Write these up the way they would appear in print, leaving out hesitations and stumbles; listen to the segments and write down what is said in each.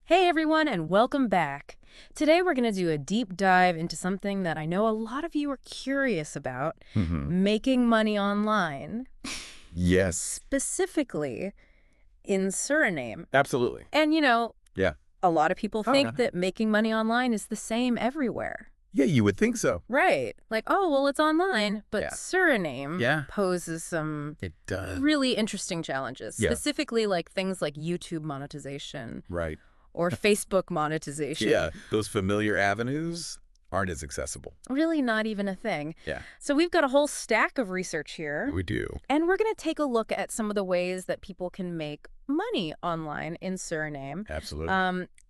Hey everyone, and welcome back. Today we're going to do a deep dive into something that I know a lot of you are curious about, making money online, Yes, specifically in Suriname. absolutely. And Yeah. a lot of people Oh, think yeah. that making money online is the same everywhere. Yeah, you would think so. Right. Like, oh, well, it's online, but Yeah. Suriname Yeah. poses some It does. really interesting challenges, Yeah. specifically like things like YouTube monetization Right. or Facebook monetization. Yeah, those familiar avenues aren't as accessible. Really not even a thing. Yeah, So we've got a whole stack of research here, we do. and we're going to take a look at some of the ways that people can make money online in Suriname. Absolutely.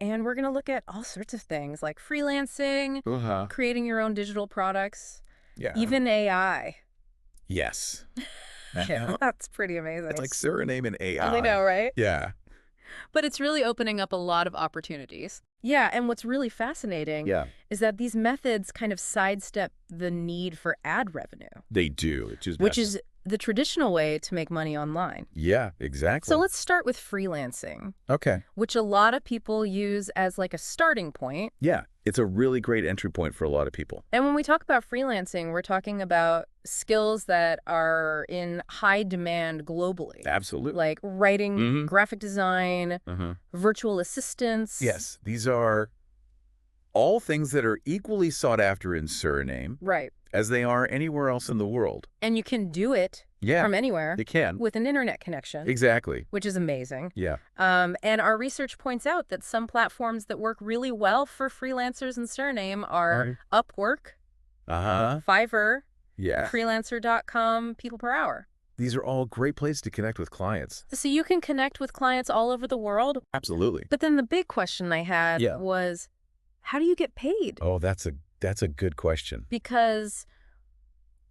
And we're going to look at all sorts of things like freelancing, Uh-huh. creating your own digital products, Yeah. even AI. Yes. Yeah, that's pretty amazing. It's like Suriname and AI. I know, right? Yeah. But it's really opening up a lot of opportunities. Yeah, and what's really fascinating Yeah. is that these methods kind of sidestep the need for ad revenue, They do. which is the traditional way to make money online. Yeah, exactly. So let's start with freelancing, Okay. which a lot of people use as like a starting point. Yeah, it's a really great entry point for a lot of people. And when we talk about freelancing, we're talking about skills that are in high demand globally. Absolutely. Like writing, graphic design, virtual assistants. Yes, these are all things that are equally sought after in Suriname Right. as they are anywhere else in the world. And you can do it Yeah, from anywhere they can. with an internet connection, Exactly. which is amazing. Yeah. And our research points out that some platforms that work really well for freelancers in Suriname are Upwork, Uh-huh. Fiverr, Yeah. Freelancer.com, People Per Hour. These are all great places to connect with clients. So you can connect with clients all over the world. Absolutely. But then the big question I had Yeah. was, how do you get paid? Oh, that's a good question. Because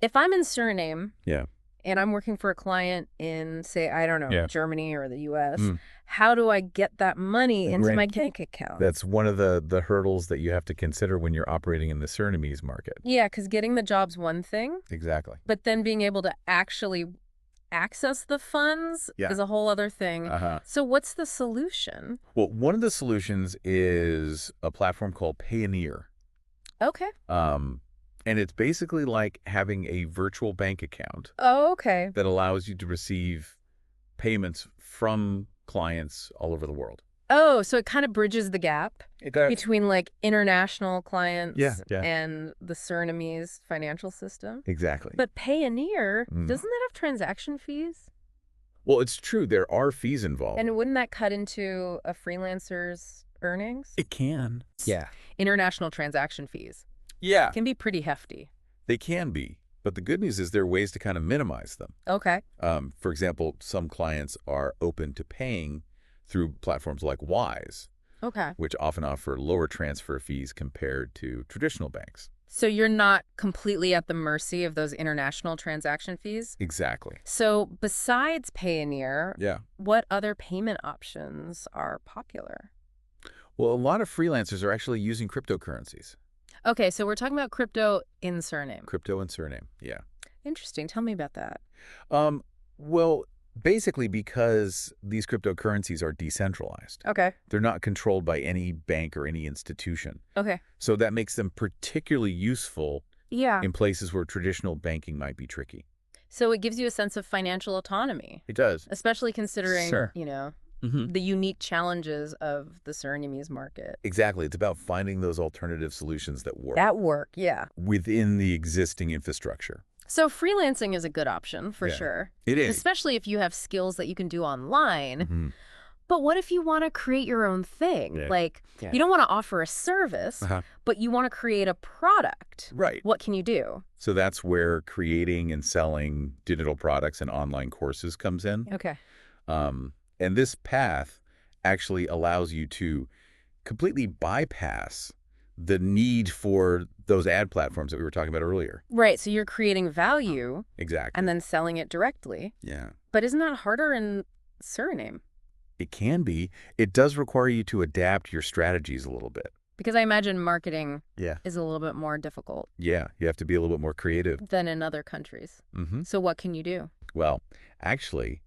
if I'm in Suriname Yeah. and I'm working for a client in, say, I don't know, Yeah. Germany or the U.S., Mm. how do I get that money into Right. my bank account? That's one of the hurdles that you have to consider when you're operating in the Surinamese market. Yeah, because getting the job's one thing, Exactly. but then being able to actually access the funds Yeah. is a whole other thing. Uh-huh. So what's the solution? Well, one of the solutions is a platform called Payoneer. Okay. And it's basically like having a virtual bank account Oh, okay. that allows you to receive payments from clients all over the world. Oh, so it kind of bridges the gap It does. between like international clients Yeah. and the Surinamese financial system. Exactly. But Payoneer, Mm. doesn't that have transaction fees? Well, it's true. There are fees involved. And wouldn't that cut into a freelancer's earnings? It can. Yeah. International transaction fees Yeah. can be pretty hefty. They can be. But the good news is there are ways to kind of minimize them. Okay. For example, some clients are open to paying through platforms like Wise, Okay. which often offer lower transfer fees compared to traditional banks. So you're not completely at the mercy of those international transaction fees? Exactly. So besides Payoneer, Yeah. what other payment options are popular? Well, a lot of freelancers are actually using cryptocurrencies. Okay, so we're talking about crypto in Suriname. Crypto and Suriname. Yeah. Interesting. Tell me about that. Well, basically because these cryptocurrencies are decentralized. Okay. They're not controlled by any bank or any institution. Okay. So that makes them particularly useful Yeah. in places where traditional banking might be tricky. So it gives you a sense of financial autonomy, It does. especially considering, Sure. the unique challenges of the Surinamese market. Exactly. It's about finding those alternative solutions that work That work, yeah. within the existing infrastructure. So freelancing is a good option for Yeah. sure. It is. Especially if you have skills that you can do online. Mhm. But what if you want to create your own thing? Yeah. Like, Yeah. you don't want to offer a service, Uh-huh. but you want to create a product. Right. What can you do? So that's where creating and selling digital products and online courses comes in. Okay. And this path actually allows you to completely bypass the need for those ad platforms that we were talking about earlier. Right. So you're creating value Exactly. and then selling it directly. Yeah. But isn't that harder in Suriname? It can be. It does require you to adapt your strategies a little bit. Because I imagine marketing Yeah. is a little bit more difficult Yeah. You have to be a little bit more creative. than in other countries. Mm-hmm. So what can you do? Well, actually,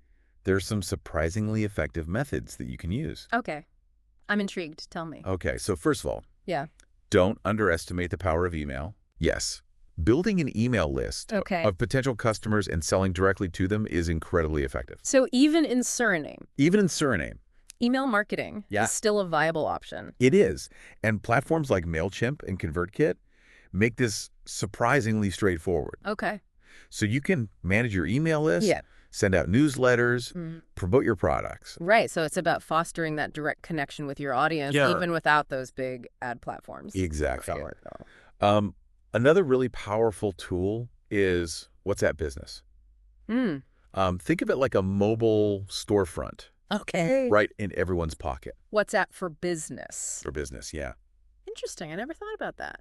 there's some surprisingly effective methods that you can use. Okay. I'm intrigued. Tell me. Okay, so first of all, Yeah. don't underestimate the power of email. Yes, building an email list Okay. of potential customers and selling directly to them is incredibly effective. So even in Suriname, Even in Suriname, email marketing Yeah. is still a viable option. it is. And platforms like MailChimp and ConvertKit make this surprisingly straightforward. Okay. So you can manage your email list, Yeah. send out newsletters, Mm. promote your products. Right. So it's about fostering that direct connection with your audience, Yeah. even without those big ad platforms. Exactly. Solid, though. Another really powerful tool is WhatsApp Business. Mm. Think of it like a mobile storefront Okay. right in everyone's pocket WhatsApp for business. for business. Yeah. Interesting. I never thought about that.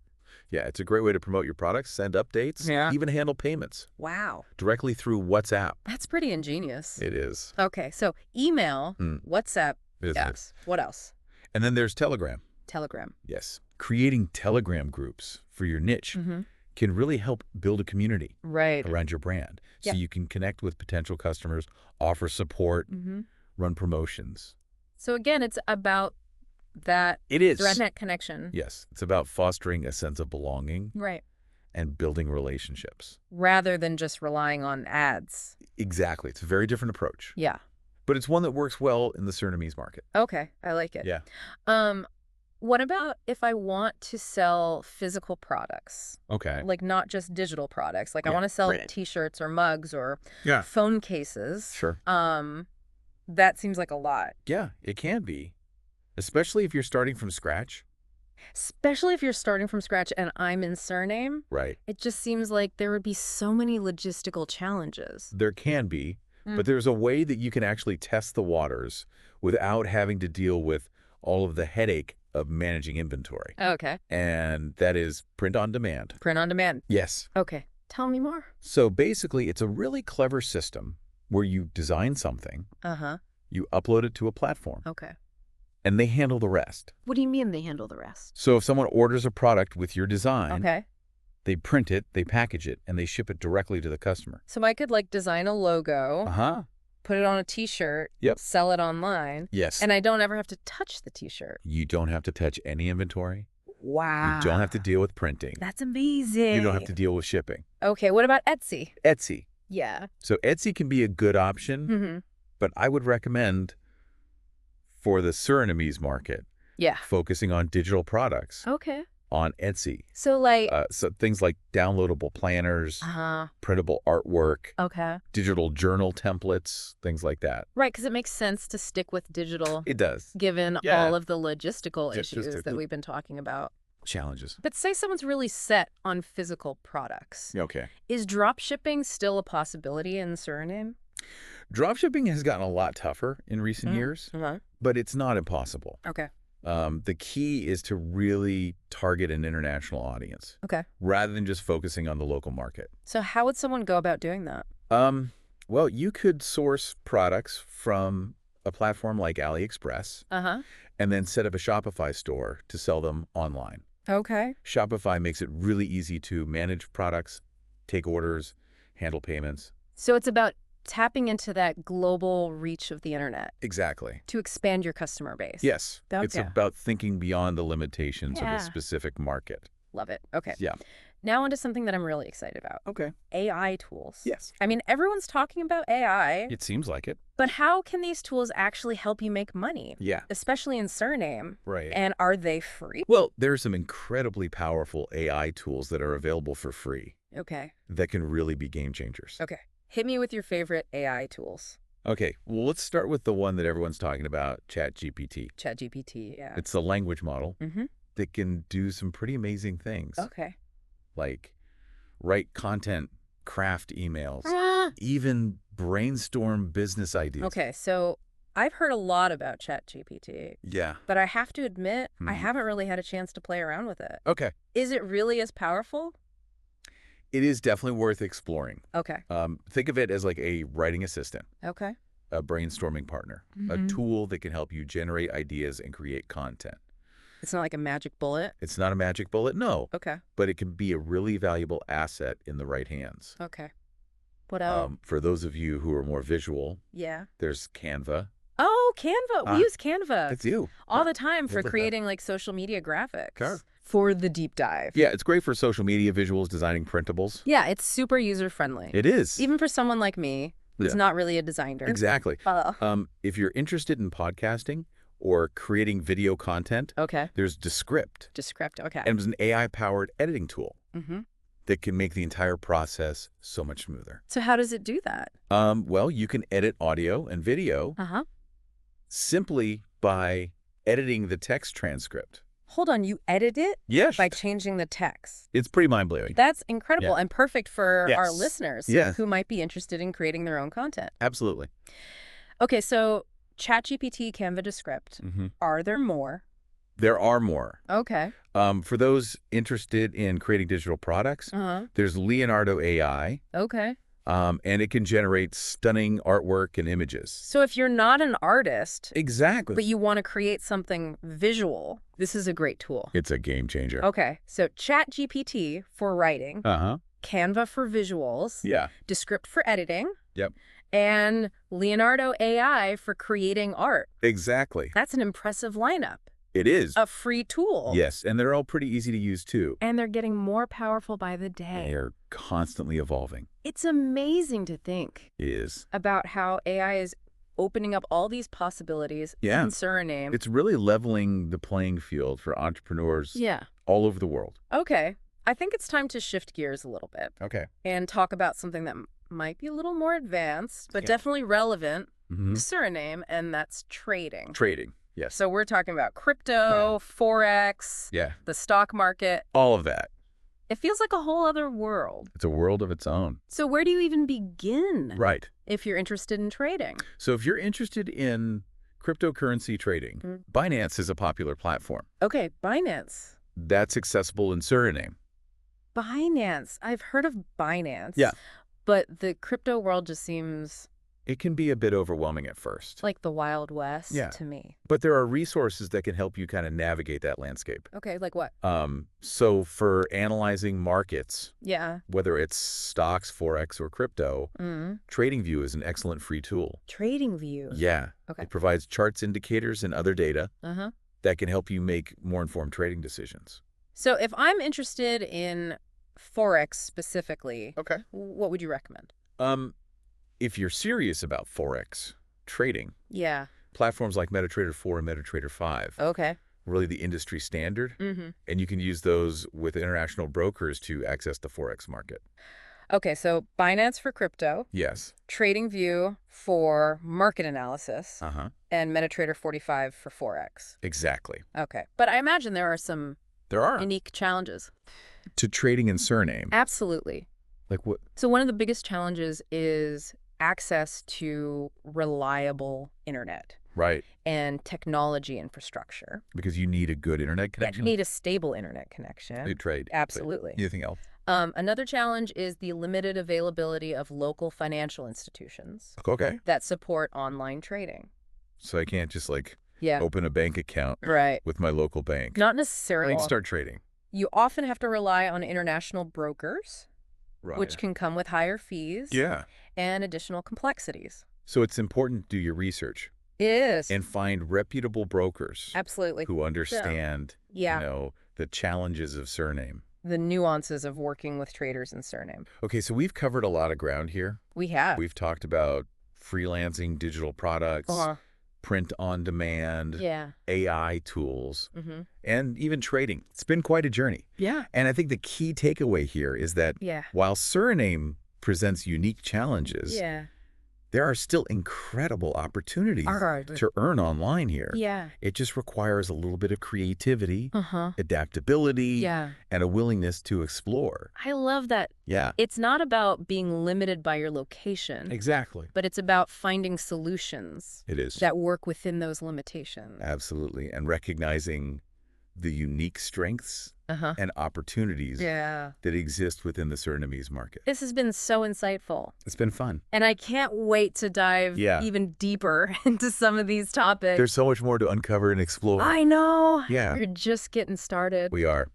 Yeah, it's a great way to promote your products, send updates, Yeah. even handle payments Wow. directly through WhatsApp. That's pretty ingenious. It is. Okay. So email, WhatsApp, Business. yes. What else? And then there's Telegram. Telegram. Yes. Creating Telegram groups for your niche Mm-hmm. can really help build a community Right. around your brand. So Yeah. you can connect with potential customers, offer support, Mm-hmm. run promotions. So again, it's about that It is. direct net connection. Yes. It's about fostering a sense of belonging Right. and building relationships. Rather than just relying on ads. Exactly. It's a very different approach, Yeah. but it's one that works well in the Surinamese market. Okay. I like it. Yeah. What about if I want to sell physical products? Okay. Like not just digital products. Like I Yeah, want to sell right. t-shirts or mugs or Yeah. phone cases. Sure. That seems like a lot. Yeah, it can be, especially if you're starting from scratch. Especially if you're starting from scratch and I'm in Suriname. Right. It just seems like there would be so many logistical challenges. There can be, Mm. but there's a way that you can actually test the waters without having to deal with all of the headache of managing inventory. Okay. And that is print on demand. Print on demand. Yes. Okay. Tell me more. So basically, it's a really clever system where you design something, Uh-huh. you upload it to a platform, Okay. and they handle the rest. What do you mean they handle the rest? So if someone orders a product with your design, Okay. they print it, they package it, and they ship it directly to the customer. So I could like design a logo, Uh-huh. put it on a t-shirt, Yep. sell it online, Yes. and I don't ever have to touch the t-shirt. You don't have to touch any inventory. Wow. You don't have to deal with printing. That's amazing. You don't have to deal with shipping. Okay, what about Etsy? Etsy. Yeah. So Etsy can be a good option, Mm-hmm. but I would recommend for the Surinamese market, Yeah. focusing on digital products Okay. on Etsy. So like, So things like downloadable planners, printable artwork, okay. digital journal templates, things like that. Right, because it makes sense to stick with digital It does. given Yeah. all of the logistical Just issues that we've been talking about. Challenges. But say someone's really set on physical products. Okay. Is drop shipping still a possibility in Suriname? Dropshipping has gotten a lot tougher in recent years, Uh-huh. but it's not impossible. Okay. The key is to really target an international audience Okay. rather than just focusing on the local market. So how would someone go about doing that? Well, you could source products from a platform like AliExpress Uh-huh. and then set up a Shopify store to sell them online. Okay. Shopify makes it really easy to manage products, take orders, handle payments. So it's about tapping into that global reach of the internet Exactly. to expand your customer base. Yes. It's Okay. about thinking beyond the limitations of Yeah. a specific market. Love it. Okay. Yeah. Now onto something that I'm really excited about. Okay. AI tools. Yes. I mean, everyone's talking about AI, It seems like it. but how can these tools actually help you make money? Yeah. Especially in Suriname. Right. And are they free? Well, there are some incredibly powerful AI tools that are available for free Okay. that can really be game changers. Okay. Hit me with your favorite AI tools. Okay, well, let's start with the one that everyone's talking about, ChatGPT. ChatGPT, yeah. It's a language model Mm-hmm. that can do some pretty amazing things, Okay. like write content, craft emails, Ah! even brainstorm business ideas. Okay, so I've heard a lot about ChatGPT, Yeah. but I have to admit, I Mhm. haven't really had a chance to play around with it. Okay. Is it really as powerful? It is definitely worth exploring. Okay. Think of it as like a writing assistant, Okay. a brainstorming partner, a Mhm. tool that can help you generate ideas and create content. It's not like a magic bullet? It's not a magic bullet, no, Okay. but it can be a really valuable asset in the right hands. Okay. What else? For those of you who are more visual, Yeah. there's Canva. Oh, Canva. We use Canva That's you. all the time for Look at that. creating like social media graphics Sure. for the deep dive. Yeah, it's great for social media visuals, designing printables. Yeah, it's super user-friendly. It is. Even for someone like me who's not really a designer. Exactly. Follow. If you're interested in podcasting or creating video content, Okay. there's Descript. Descript, okay. And it's an AI-powered editing tool Mm-hmm. that can make the entire process so much smoother. So how does it do that? Well, you can edit audio and video Uh-huh. simply by editing the text transcript. Hold on, you edit it Yes. by changing the text. It's pretty mind-blowing. That's incredible and perfect for our Yes. listeners Yes. who might be interested in creating their own content. Absolutely. Okay, so ChatGPT, Canva, Descript. Are there more? There are more. Okay. For those interested in creating digital products, there's Leonardo AI, Okay. and it can generate stunning artwork and images. So if you're not an artist, Exactly. but you want to create something visual, this is a great tool. It's a game changer. Okay, so ChatGPT for writing, Canva for visuals, Yeah. Descript for editing, Yep. and Leonardo AI for creating art. Exactly. That's an impressive lineup. It is. A free tool. Yes, and they're all pretty easy to use too. And they're getting more powerful by the day. They are constantly evolving. It's amazing to think It is. about how AI is opening up all these possibilities Yeah. in Suriname. It's really leveling the playing field for entrepreneurs all over the world. Okay. I think it's time to shift gears a little bit Okay. and talk about something that might be a little more advanced, but definitely relevant to Suriname, and that's trading. Trading. Yes. So we're talking about crypto, Forex, the stock market. All of that. It feels like a whole other world. It's a world of its own. So where do you even begin? Right. If you're interested in trading? So if you're interested in cryptocurrency trading, Binance is a popular platform. Okay, Binance. That's accessible in Suriname. Binance. I've heard of Binance. Yeah. But the crypto world just seems It can be a bit overwhelming at first. like the Wild West to me. But there are resources that can help you kind of navigate that landscape. Okay, like what? So for analyzing markets, Yeah. whether it's stocks, Forex, or crypto, TradingView is an excellent free tool. TradingView. Yeah. Okay. It provides charts, indicators, and other data Uh-huh. that can help you make more informed trading decisions. So if I'm interested in Forex specifically, Okay. what would you recommend? If you're serious about Forex trading, Yeah. platforms like MetaTrader 4 and MetaTrader 5 Okay. really the industry standard, Mm-hmm. and you can use those with international brokers to access the Forex market. Okay, so Binance for crypto, Yes. TradingView for market analysis, and MetaTrader 45 for Forex. Exactly. Okay. But I imagine there are some There are. unique challenges. To trading in Suriname. Absolutely. Like what? So one of the biggest challenges is access to reliable internet Right. and technology infrastructure. Because you need a good internet You connection. need a stable internet connection. to trade. Absolutely. But anything else? Another challenge is the limited availability of local financial institutions Okay. that support online trading. So I can't just like Yeah. open a bank account Right. with my local bank. Not I necessarily. can start trading. You often have to rely on international brokers, Right. which can come with higher fees Yeah. and additional complexities. So it's important to do your research It is. and find reputable brokers Absolutely. who understand, Yeah. you know, the challenges of Suriname. The nuances of working with traders in Suriname. Okay, so we've covered a lot of ground here. We have. We've talked about freelancing, digital products, print on demand, Yeah. AI tools, Mm-hmm. and even trading. It's been quite a journey. Yeah. And I think the key takeaway here is that Yeah. while Suriname presents unique challenges, Yeah. there are still incredible opportunities to earn online here. Yeah. It just requires a little bit of creativity, Uh-huh. adaptability, Yeah. and a willingness to explore. I love that. Yeah, It's not about being limited by your location, exactly. but it's about finding solutions It is. that work within those limitations. Absolutely. And recognizing the unique strengths and opportunities Yeah. that exist within the Surinamese market. This has been so insightful. It's been fun. And I can't wait to dive even deeper into some of these topics. There's so much more to uncover and explore. I know. Yeah. We're just getting started. We are.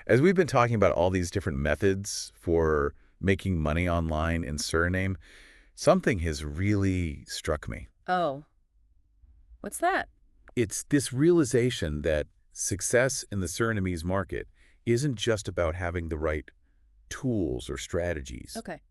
As we've been talking about all these different methods for making money online in Suriname, something has really struck me. Oh. What's that? It's this realization that success in the Surinamese market isn't just about having the right tools or strategies. Okay.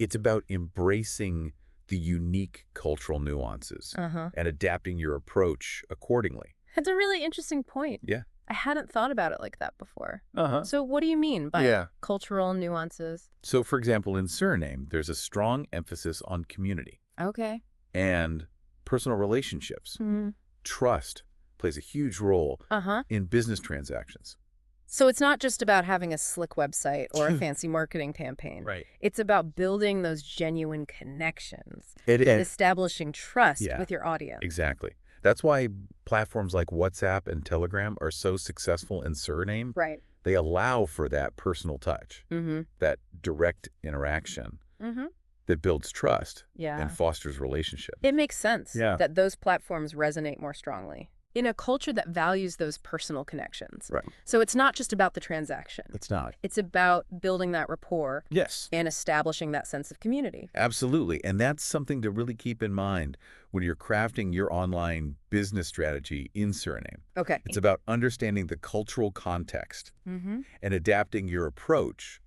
It's about embracing the unique cultural nuances and adapting your approach accordingly. That's a really interesting point. Yeah. I hadn't thought about it like that before. Uh-huh. So what do you mean by cultural nuances? So, for example, in Suriname, there's a strong emphasis on community Okay. and personal relationships. Trust plays a huge role in business transactions. So it's not just about having a slick website or a fancy marketing campaign. Right. It's about building those genuine connections, It is. establishing trust with your audience. Exactly. That's why platforms like WhatsApp and Telegram are so successful in Suriname. Right. They allow for that personal touch, that direct interaction that builds trust and fosters relationship. It makes sense that those platforms resonate more strongly in a culture that values those personal connections. Right. So it's not just about the transaction. It's not. It's about building that rapport Yes. and establishing that sense of community. Absolutely. And that's something to really keep in mind when you're crafting your online business strategy in Suriname. Okay. It's about understanding the cultural context and adapting your approach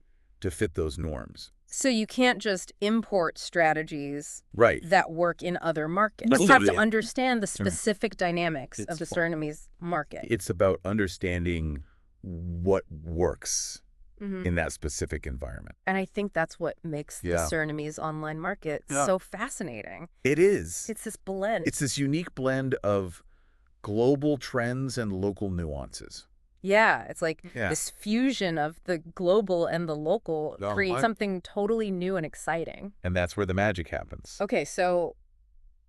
to fit those norms. So you can't just import strategies Right. that work in other markets. You have to understand the specific dynamics of the Surinamese market. It's about understanding what works in that specific environment. And I think that's what makes the Surinamese online market so fascinating. It is. It's this blend. It's this unique blend of global trends and local nuances. Yeah, it's like this fusion of the global and the local creates something totally new and exciting. And that's where the magic happens. Okay, so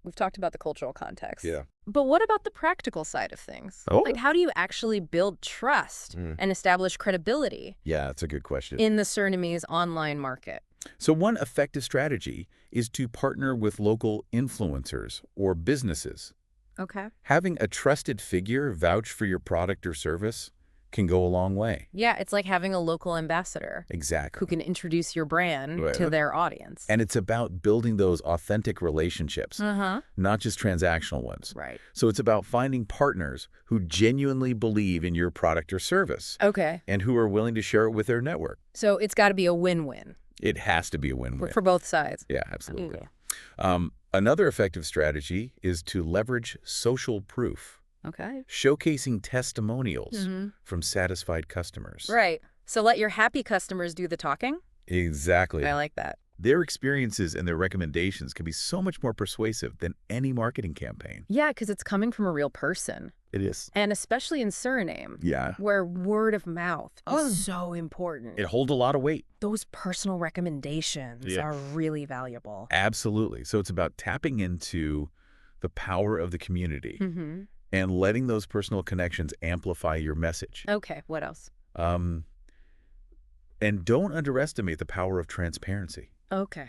we've talked about the cultural context. Yeah. But what about the practical side of things? Oh. Like, how do you actually build trust and establish credibility Yeah, that's a good question. in the Surinamese online market? So one effective strategy is to partner with local influencers or businesses. Okay. Having a trusted figure vouch for your product or service can go a long way. Yeah, it's like having a local ambassador Exactly. who can introduce your brand to their audience. And it's about building those authentic relationships, not just transactional ones. Right. So it's about finding partners who genuinely believe in your product or service Okay. and who are willing to share it with their network. So it's got to be a win-win It has to be a win-win. for both sides. Yeah, absolutely. Another effective strategy is to leverage social proof. Okay. Showcasing testimonials from satisfied customers. Right. So let your happy customers do the talking? Exactly. I like that. Their experiences and their recommendations can be so much more persuasive than any marketing campaign. Yeah, because it's coming from a real person. It is. And especially in Suriname, Yeah. where word of mouth is so important. It holds a lot of weight. Those personal recommendations are really valuable. Absolutely. So it's about tapping into the power of the community and letting those personal connections amplify your message. Okay, what else? And don't underestimate the power of transparency. Okay.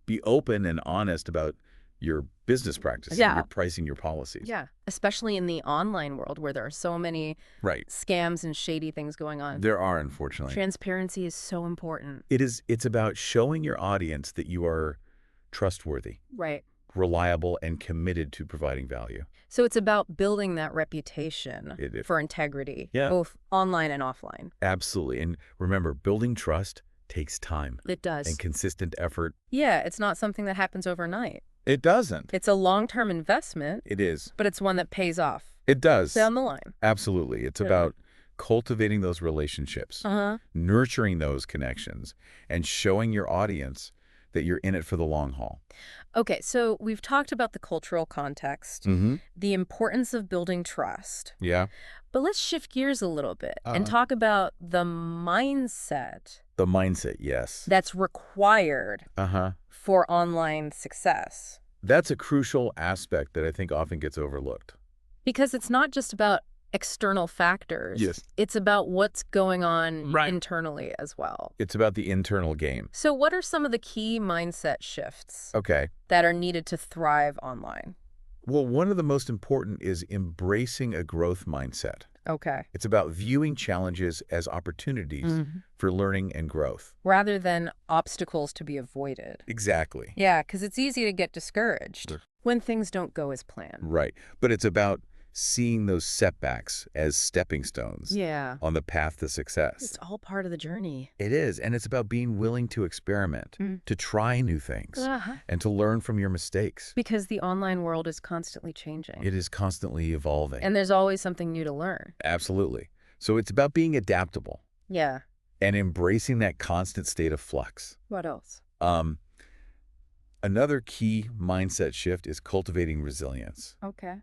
Be open and honest about your business practices, your pricing, your policies. Yeah, especially in the online world where there are so many scams and shady things going on. There are, unfortunately. Transparency is so important. It's about showing your audience that you are trustworthy, reliable, and committed to providing value. So it's about building that reputation for integrity, both online and offline. Absolutely. And remember, building trust takes time. It does. And consistent effort. Yeah, it's not something that happens overnight. It doesn't. It's a long-term investment. It is. But it's one that pays off. It does. Down the line. Absolutely. It's about cultivating those relationships, nurturing those connections, and showing your audience that you're in it for the long haul. Okay, so we've talked about the cultural context, the importance of building trust. Yeah. But let's shift gears a little bit and talk about the mindset. The mindset, yes. That's required for online success. That's a crucial aspect that I think often gets overlooked. Because it's not just about external factors. Yes. It's about what's going on internally as well. It's about the internal game. So what are some of the key mindset shifts Okay. that are needed to thrive online? Well, one of the most important is embracing a growth mindset. Okay. It's about viewing challenges as opportunities for learning and growth. Rather than obstacles to be avoided. Exactly. Yeah, because it's easy to get discouraged. When things don't go as planned. Right. But it's about seeing those setbacks as stepping stones Yeah. on the path to success. It's all part of the journey. It is. And it's about being willing to experiment, to try new things, and to learn from your mistakes. Because the online world is constantly changing. It is constantly evolving. And there's always something new to learn. Absolutely. So it's about being adaptable. Yeah. And embracing that constant state of flux. What else? Another key mindset shift is cultivating resilience. Okay.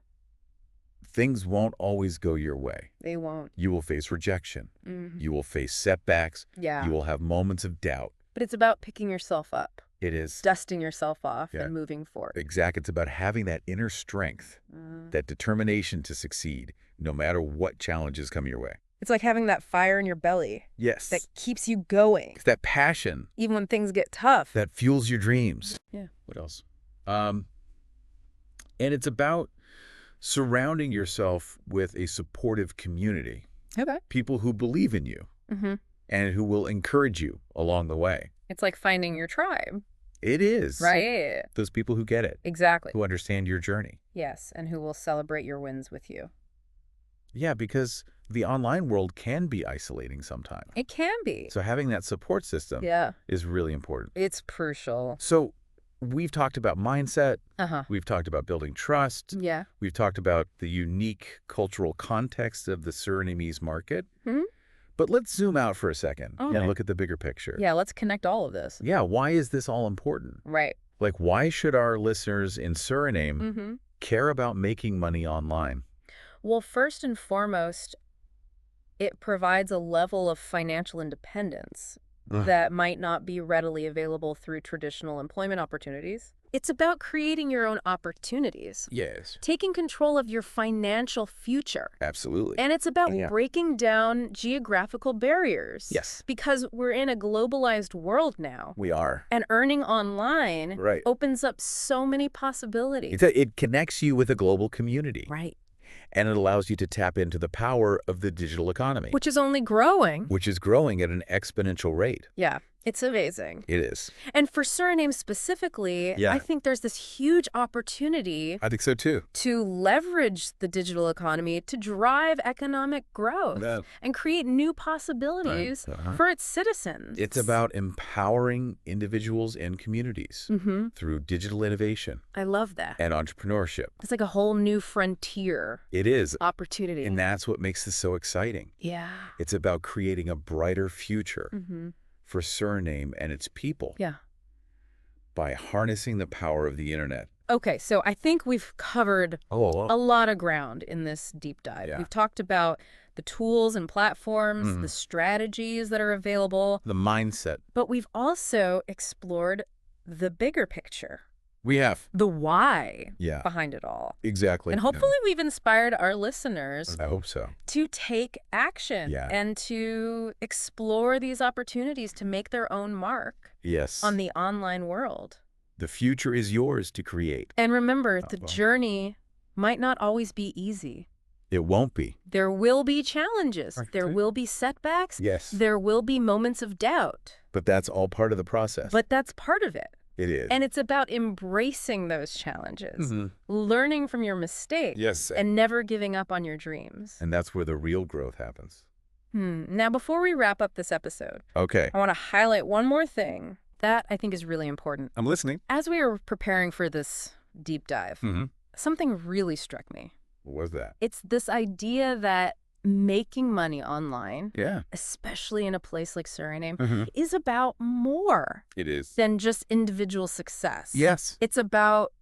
Things won't always go your way. They won't. You will face rejection. You will face setbacks. Yeah. You will have moments of doubt. But it's about picking yourself up. It is. Dusting yourself off and moving forward. Exactly. It's about having that inner strength, that determination to succeed, no matter what challenges come your way. It's like having that fire in your belly. Yes. That keeps you going. It's that passion. Even when things get tough. That fuels your dreams. Yeah. What else? And it's about surrounding yourself with a supportive community. Okay. People who believe in you and who will encourage you along the way. It's like finding your tribe. It is. Right. Those people who get it. Exactly. Who understand your journey. Yes, and who will celebrate your wins with you. Yeah, because the online world can be isolating sometimes. It can be. So having that support system is really important. It's crucial. So we've talked about mindset. We've talked about building trust. Yeah. We've talked about the unique cultural context of the Surinamese market. But let's zoom out for a second and look at the bigger picture. Yeah, let's connect all of this. Yeah, why is this all important? Right. Like, why should our listeners in Suriname care about making money online? Well, first and foremost, it provides a level of financial independence that might not be readily available through traditional employment opportunities. It's about creating your own opportunities. Yes. Taking control of your financial future. Absolutely. And it's about breaking down geographical barriers. Yes. Because we're in a globalized world now. We are. And earning online opens up so many possibilities. It connects you with a global community. Right. And it allows you to tap into the power of the digital economy. Which is only growing. Which is growing at an exponential rate. Yeah. It's amazing. It is. And for Suriname specifically, I think there's this huge opportunity. I think so too. To leverage the digital economy to drive economic growth and create new possibilities for its citizens. It's about empowering individuals and communities through digital innovation. I love that. And entrepreneurship. It's like a whole new frontier. It is. Opportunity. And that's what makes this so exciting. Yeah. It's about creating a brighter future. For Suriname and its people. Yeah. By harnessing the power of the internet. Okay, so I think we've covered a lot of ground in this deep dive. Yeah. We've talked about the tools and platforms, the strategies that are available. The mindset. But we've also explored the bigger picture. We have. The why behind it all. Exactly. And hopefully we've inspired our listeners. I hope so. To take action and to explore these opportunities to make their own mark on the online world. The future is yours to create. And remember, the journey might not always be easy. It won't be. There will be challenges. There will be setbacks. Yes. There will be moments of doubt. But that's all part of the process. But that's part of it. It is. And it's about embracing those challenges, learning from your mistakes, and never giving up on your dreams. And that's where the real growth happens. Now, before we wrap up this episode, I want to highlight one more thing that I think is really important. I'm listening. As we were preparing for this deep dive, something really struck me. What was that? It's this idea that making money online, especially in a place like Suriname, is about more than just individual success. Yes. It's about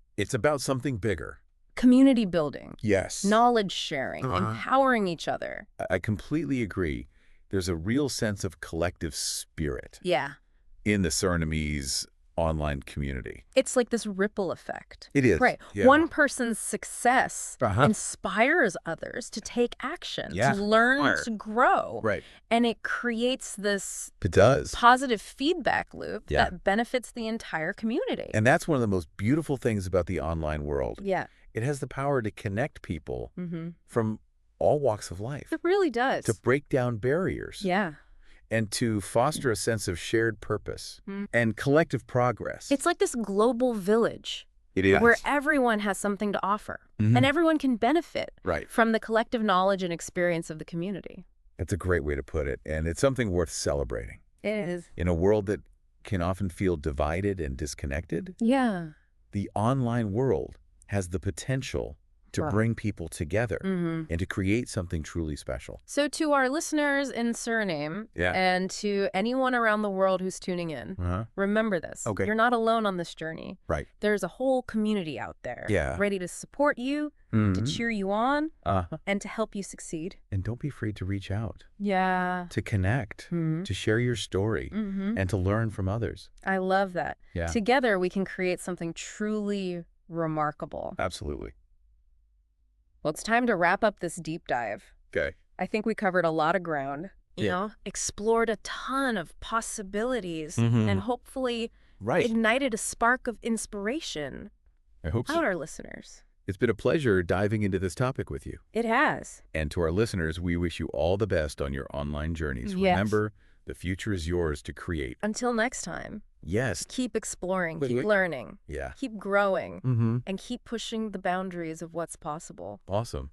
something bigger. Community building. Yes. Knowledge sharing, empowering each other. I completely agree. There's a real sense of collective spirit. Yeah. In the Surinamese online community. It's like this ripple effect. It is. Right. Yeah. One person's success inspires others to take action, to learn, to grow. Right. And it creates this positive feedback loop that benefits the entire community. And that's one of the most beautiful things about the online world. Yeah. It has the power to connect people from all walks of life. It really does. To break down barriers. Yeah. And to foster a sense of shared purpose and collective progress. It's like this global village. It is. where everyone has something to offer, Mhm. and everyone can benefit Right. from the collective knowledge and experience of the community. That's a great way to put it, and it's something worth celebrating. It is. In a world that can often feel divided and disconnected, Yeah. the online world has the potential to Wow. bring people together Mm-hmm. and to create something truly special. So to our listeners in Suriname Yeah. and to anyone around the world who's tuning in, Uh-huh. remember this. Okay. You're not alone on this journey. Right. There's a whole community out there Yeah. ready to support you, to Mhm. cheer you on, Uh-huh. and to help you succeed. And don't be afraid to reach out, Yeah. to connect, Mhm. to share your story, Mm-hmm. and to learn from others. I love that. Yeah. Together, we can create something truly remarkable. Absolutely. Well, it's time to wrap up this deep dive. Okay. I think we covered a lot of ground, Yeah. explored a ton of possibilities, Mhm. and hopefully Right. ignited a spark of inspiration I hope out so. our listeners. It's been a pleasure diving into this topic with you. It has. And to our listeners, we wish you all the best on your online journeys. Yes. Remember, the future is yours to create. Until next time, Yes. keep exploring, Wait, keep wait. learning, Yeah. keep growing, Mm-hmm. and keep pushing the boundaries of what's possible. Awesome.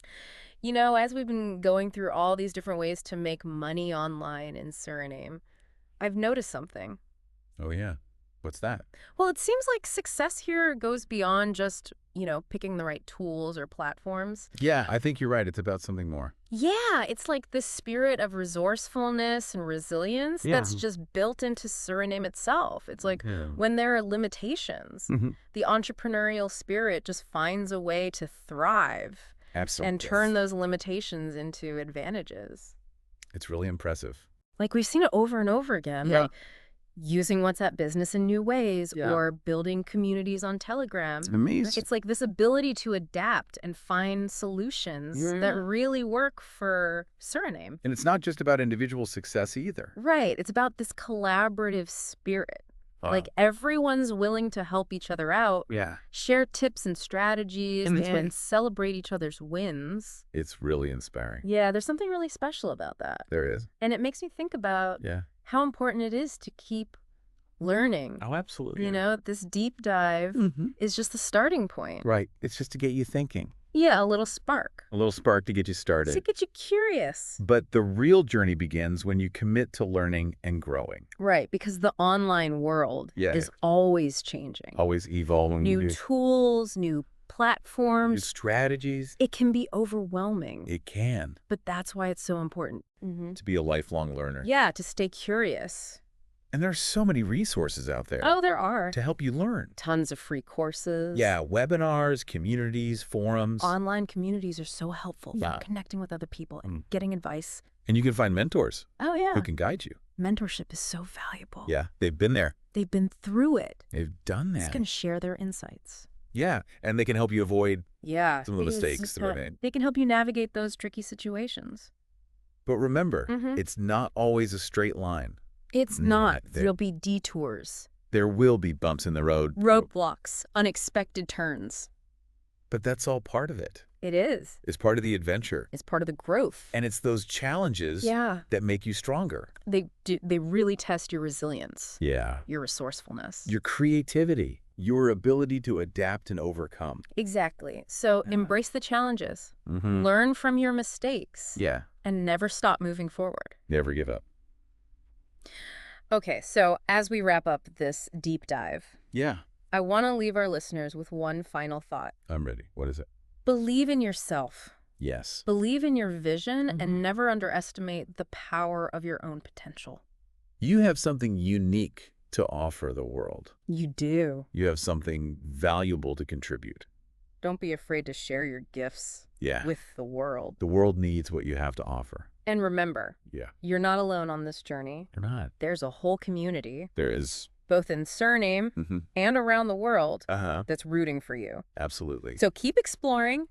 As we've been going through all these different ways to make money online in Suriname, I've noticed something. Oh, yeah. What's that? Well, it seems like success here goes beyond just, picking the right tools or platforms. Yeah, I think you're right. It's about something more. Yeah, it's like this spirit of resourcefulness and resilience Yeah. that's just built into Suriname itself. It's like Yeah. when there are limitations, Mhm. the entrepreneurial spirit just finds a way to thrive Absolutely. and turn those limitations into advantages. It's really impressive. Like we've seen it over and over again. Yeah. Like using WhatsApp Business in new ways Yeah. or building communities on Telegram. amazing. It's like this ability to adapt and find solutions that really work for Suriname. And it's not just about individual success either. Right. It's about this collaborative spirit. Like everyone's willing to help each other out, yeah. share tips and strategies, And that's and right. celebrate each other's wins. It's really inspiring. Yeah, there's something really special about that. There is. And it makes me think about Yeah. how important it is to keep learning. Oh, absolutely. This deep dive Mm-hmm. is just the starting point. Right. It's just to get you thinking. Yeah, a little spark. A little spark to get you started. To get you curious. But the real journey begins when you commit to learning and growing. Right, because the online world Yeah. is always changing. Always evolving. New tools, new new platforms. strategies. It can be overwhelming, It can. but that's why it's so important. To be a lifelong learner. Yeah, to stay curious. And there's so many resources out there Oh, there are. to help you learn. Tons of free courses. Yeah, webinars, communities, forums. Online communities are so helpful for Yeah. connecting with other people and getting advice. And you can find mentors Oh, yeah. who can guide you. Mentorship is so valuable. Yeah, they've been there. They've been through it. They've done It's that. going to share their insights. Yeah, and they can help you avoid Yeah. some of the because mistakes that were made. They can help you navigate those tricky situations. But remember, Mhm. it's not always a straight line. It's Not not. there. There'll be detours, There will be bumps in the road, roadblocks, unexpected turns. but that's all part of it. It is. It's part of the adventure. It's part of the growth. And it's those challenges Yeah. that make you stronger. They really test your resilience, Yeah. your resourcefulness. Your creativity, your ability to adapt and overcome. Exactly. So embrace the challenges, Mm-hmm. learn from your mistakes, Yeah. and never stop moving forward. Never give up. Okay, so as we wrap up this deep dive, Yeah. I want to leave our listeners with one final thought. I'm ready. What is it? Believe in yourself. Yes. Believe in your vision and never underestimate the power of your own potential. You have something unique to offer the world. You do. You have something valuable to contribute. Don't be afraid to share your gifts Yeah. with the world. The world needs what you have to offer. And remember, Yeah. you're not alone on this journey. You're not. There's a whole community, There is. both in Suriname Mm-hmm. and around the world, Uh-huh. that's rooting for you. Absolutely. So keep exploring,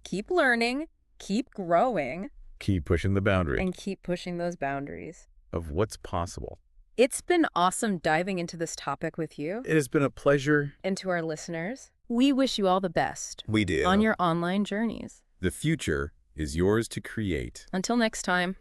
keep learning, keep growing, Keep pushing the boundary and keep pushing those boundaries. of what's possible. It's been awesome diving into this topic with you. It has been a pleasure. And to our listeners, we wish you all the best We do. on your online journeys. The future is yours to create. Until next time.